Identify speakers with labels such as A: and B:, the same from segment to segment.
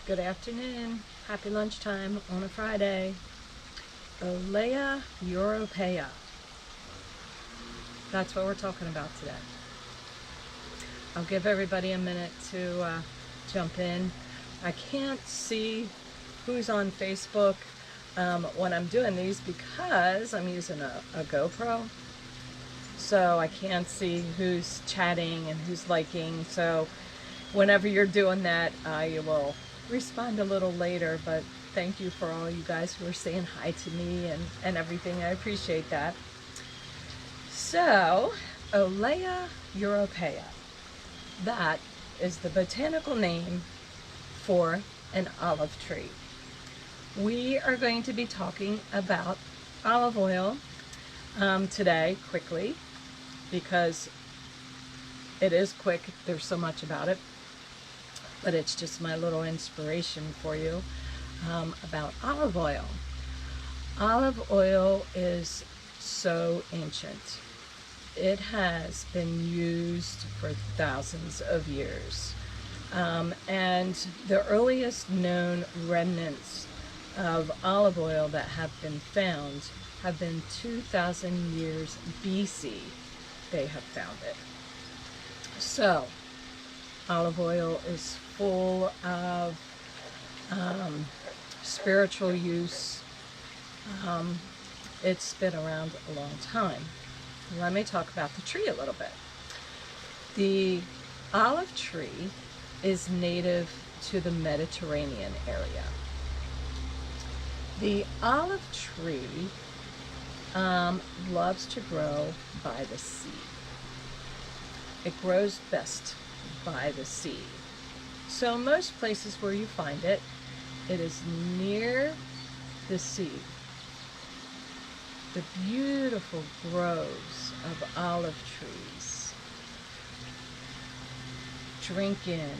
A: Good afternoon. Happy lunchtime on a Friday. Olea europaea. That's what we're talking about today. I'll give everybody a minute to jump in. I can't see who's on Facebook when I'm doing these because I'm using a GoPro. So I can't see who's chatting and who's liking. So whenever you're doing that, I will respond a little later, but thank you for all you guys who are saying hi to me and everything. I appreciate that. So, Olea europaea. That is the botanical name for an olive tree. We are going to be talking about olive oil today quickly because it is quick. There's so much about it. But it's just my little inspiration for you about olive oil. Olive oil is so ancient. It has been used for thousands of years. And the earliest known remnants of olive oil that have been found have been 2,000 years BC. They have found it. So, olive oil is full of spiritual use. It's been around a long time. Let me talk about the tree a little bit. The olive tree is native to the Mediterranean area. The olive tree loves to grow by the sea. It grows best by the sea. So most places where you find it, it is near the sea. The beautiful groves of olive trees drink in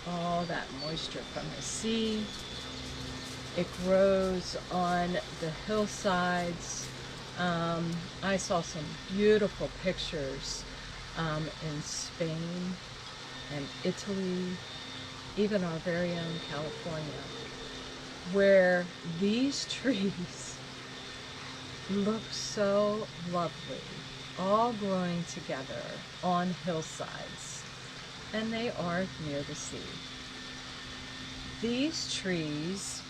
A: all that moisture from the sea. It grows on the hillsides. I saw some beautiful pictures in Spain and Italy, even our very own California, where these trees look so lovely, all growing together on hillsides, and they are near the sea. These trees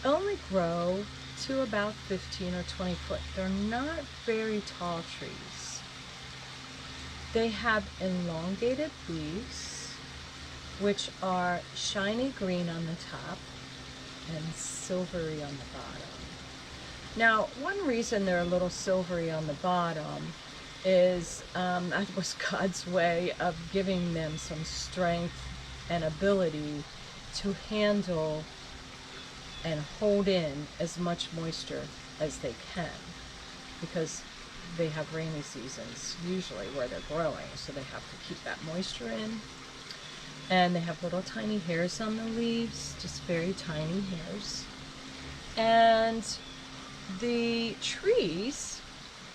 A: only grow to about 15 or 20 foot. They're not very tall trees. They have elongated leaves, which are shiny green on the top and silvery on the bottom. Now, one reason they're a little silvery on the bottom is that was God's way of giving them some strength and ability to handle and hold in as much moisture as they can, because they have rainy seasons usually where they're growing, so they have to keep that moisture in. And they have little tiny hairs on the leaves, just very tiny hairs. And the trees,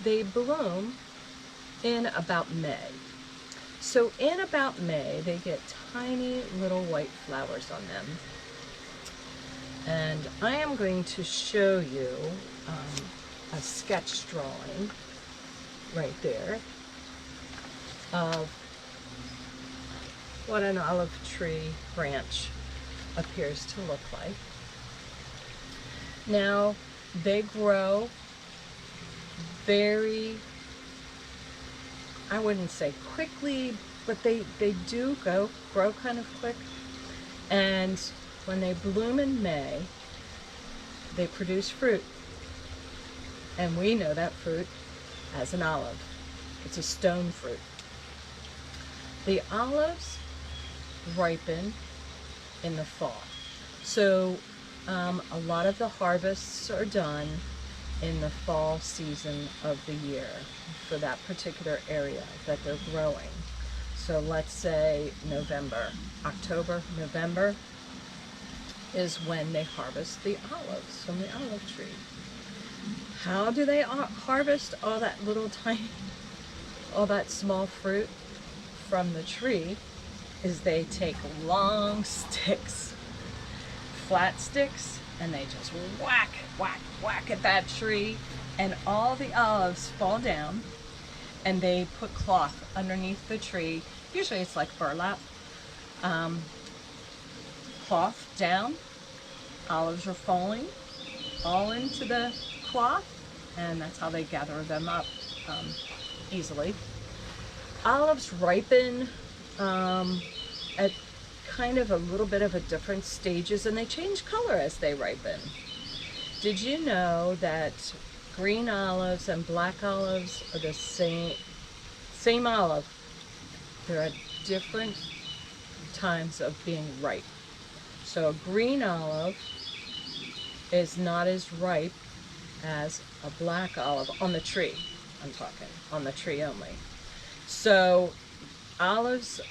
A: they bloom in about May. So in about May, they get tiny little white flowers on them. And I am going to show you a sketch drawing right there of what an olive tree branch appears to look like. Now, they grow very, I wouldn't say quickly, but they do grow kind of quick. And when they bloom in May, they produce fruit. And we know that fruit as an olive. It's a stone fruit. The olives ripen in the fall. So a lot of the harvests are done in the fall season of the year for that particular area that they're growing. So let's say November, October, November is when they harvest the olives from the olive tree. How do they harvest all that small fruit from the tree? is they take long sticks, flat sticks, and they just whack, whack, whack at that tree, and all the olives fall down, and they put cloth underneath the tree. Usually it's like burlap. Cloth down, olives are falling all into the cloth, and that's how they gather them up easily. Olives ripen at kind of a little bit of a different stages, and they change color as they ripen. Did you know that green olives and black olives are the same olive? They're at different times of being ripe. So a green olive is not as ripe as a black olive on the tree. I'm talking on the tree only. So olives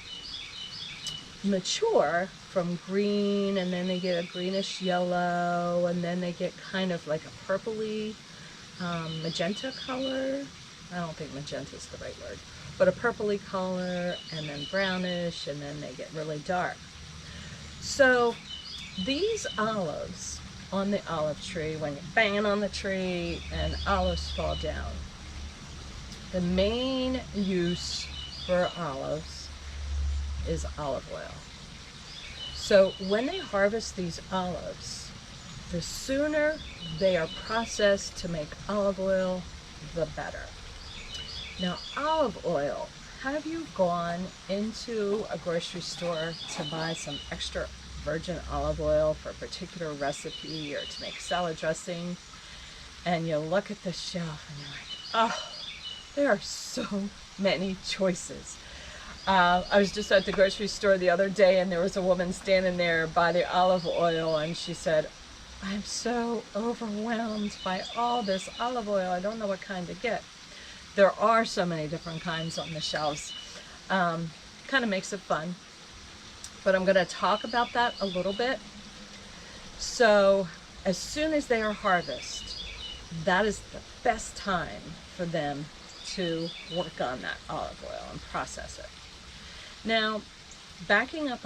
A: mature from green, and then they get a greenish yellow, and then they get kind of like a purpley magenta color. I don't think magenta is the right word, but a purpley color, and then brownish, and then they get really dark. So these olives on the olive tree, when you're banging on the tree and olives fall down, the main use for olives is olive oil. So when they harvest these olives, the sooner they are processed to make olive oil, the better. Now, olive oil, have you gone into a grocery store to buy some extra virgin olive oil for a particular recipe or to make salad dressing, and you look at the shelf and you're like, oh, there are so many choices. I was just at the grocery store the other day, and there was a woman standing there by the olive oil, and she said, I'm so overwhelmed by all this olive oil. I don't know what kind to get. There are so many different kinds on the shelves. Kind of makes it fun. But I'm going to talk about that a little bit. So as soon as they are harvested, that is the best time for them to work on that olive oil and process it. Now, backing up a